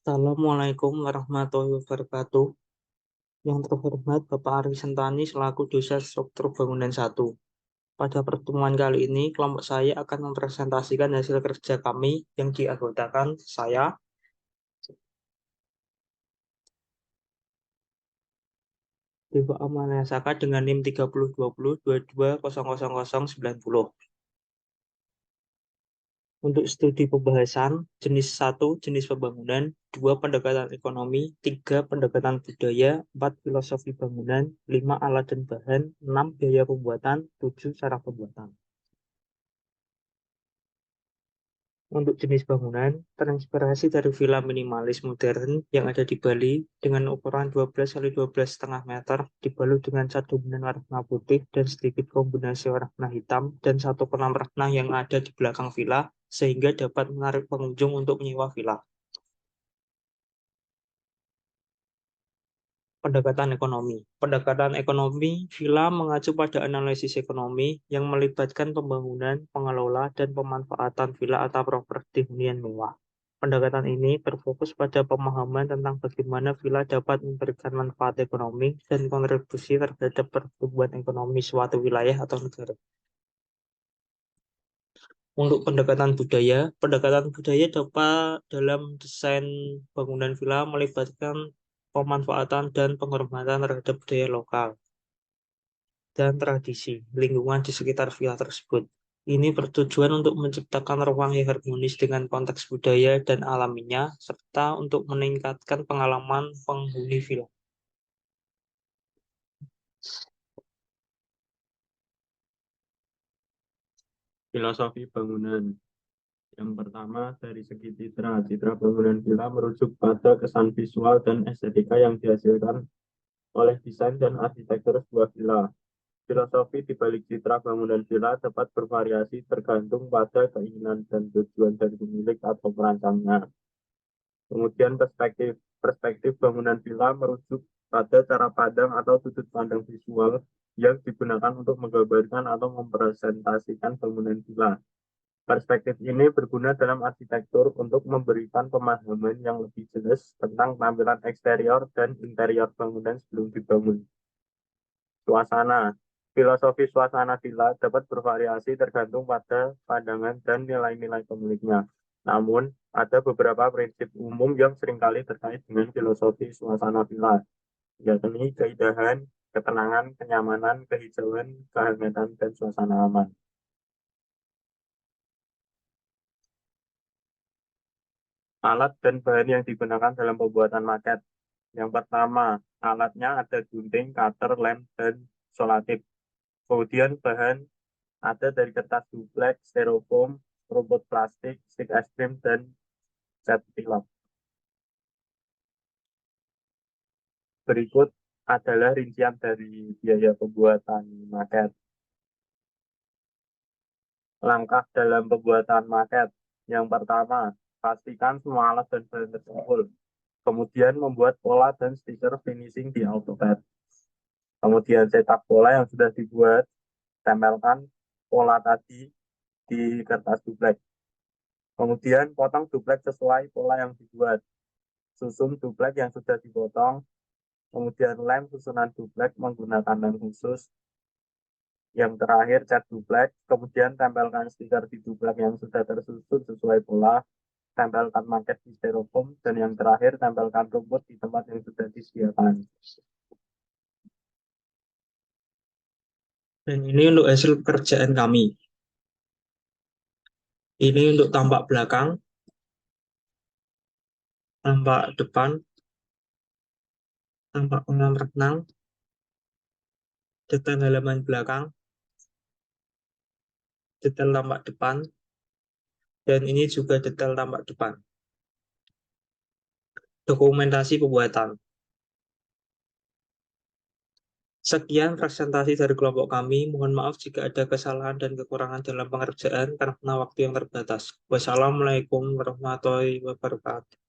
Assalamualaikum warahmatullahi wabarakatuh. Yang terhormat Bapak Ari Sentani selaku dosen struktur bangunan 1. Pada pertemuan kali ini, kelompok saya akan mempresentasikan hasil kerja kami yang dianggotakan saya, Dewa Amanah Saka dengan NIM 302022000090. Untuk studi pembahasan, jenis 1, jenis pembangunan, 2, pendekatan ekonomi, 3, pendekatan budaya, 4, filosofi bangunan, 5, alat dan bahan, 6, biaya pembuatan, 7, cara pembuatan. Untuk jenis bangunan, terinspirasi dari villa minimalis modern yang ada di Bali dengan ukuran 12x12,5 meter, dibalut dengan cat dominan warna putih dan sedikit kombinasi warna hitam dan satu kolam renang yang ada di belakang villa sehingga dapat menarik pengunjung untuk menyewa villa. Pendekatan ekonomi. Pendekatan ekonomi villa mengacu pada analisis ekonomi yang melibatkan pembangunan, pengelola, dan pemanfaatan villa atau properti hunian mewah. Pendekatan ini berfokus pada pemahaman tentang bagaimana villa dapat memberikan manfaat ekonomi dan kontribusi terhadap pertumbuhan ekonomi suatu wilayah atau negara. Untuk pendekatan budaya dapat dalam desain bangunan villa melibatkan pemanfaatan dan penghormatan terhadap budaya lokal dan tradisi lingkungan di sekitar villa tersebut. Ini bertujuan untuk menciptakan ruang yang harmonis dengan konteks budaya dan alaminya, serta untuk meningkatkan pengalaman penghuni villa. Filosofi bangunan. Yang pertama, dari segi citra bangunan villa merujuk pada kesan visual dan estetika yang dihasilkan oleh desain dan arsitektur sebuah villa. Filosofi di balik citra bangunan villa dapat bervariasi tergantung pada keinginan dan tujuan dari pemilik atau perancangnya. Kemudian perspektif bangunan villa merujuk pada cara pandang atau sudut pandang visual yang digunakan untuk menggambarkan atau mempresentasikan bangunan villa. Perspektif ini berguna dalam arsitektur untuk memberikan pemahaman yang lebih jelas tentang tampilan eksterior dan interior bangunan sebelum dibangun. Suasana. Filosofi suasana villa dapat bervariasi tergantung pada pandangan dan nilai-nilai pemiliknya. Namun, ada beberapa prinsip umum yang seringkali terkait dengan filosofi suasana villa, yakni keindahan, ketenangan, kenyamanan, kehijauan, kehangatan, dan suasana aman. Alat dan bahan yang digunakan dalam pembuatan maket. Yang pertama, alatnya ada gunting, cutter, lem, dan solatip. Kemudian bahan ada dari kertas duplek, styrofoam, rumput plastik, stik es krim, dan cat tilap. Berikut adalah rincian dari biaya pembuatan maket. Langkah dalam pembuatan maket. Yang pertama, pastikan semua alat dan bahan terkumpul. Kemudian membuat pola dan stiker finishing di AutoCAD. Kemudian cetak pola yang sudah dibuat, tempelkan pola tadi di kertas duplek. Kemudian potong duplek sesuai pola yang dibuat. Susun duplek yang sudah dipotong. Kemudian lem susunan duplek menggunakan lem khusus. Yang terakhir cat duplek. Kemudian tempelkan stiker di duplek yang sudah tersusun sesuai pola. Tempelkan maket di styrofoam. Dan yang terakhir tempelkan rumput di tempat yang sudah disediakan. Dan ini untuk hasil pekerjaan kami. Ini untuk tampak belakang, tampak depan, tampak kolam renang, detail halaman belakang, detail tampak depan, dan ini juga detail tampak depan. Dokumentasi pembuatan. Sekian presentasi dari kelompok kami. Mohon maaf jika ada kesalahan dan kekurangan dalam pengerjaan karena waktu yang terbatas. Wassalamualaikum warahmatullahi wabarakatuh.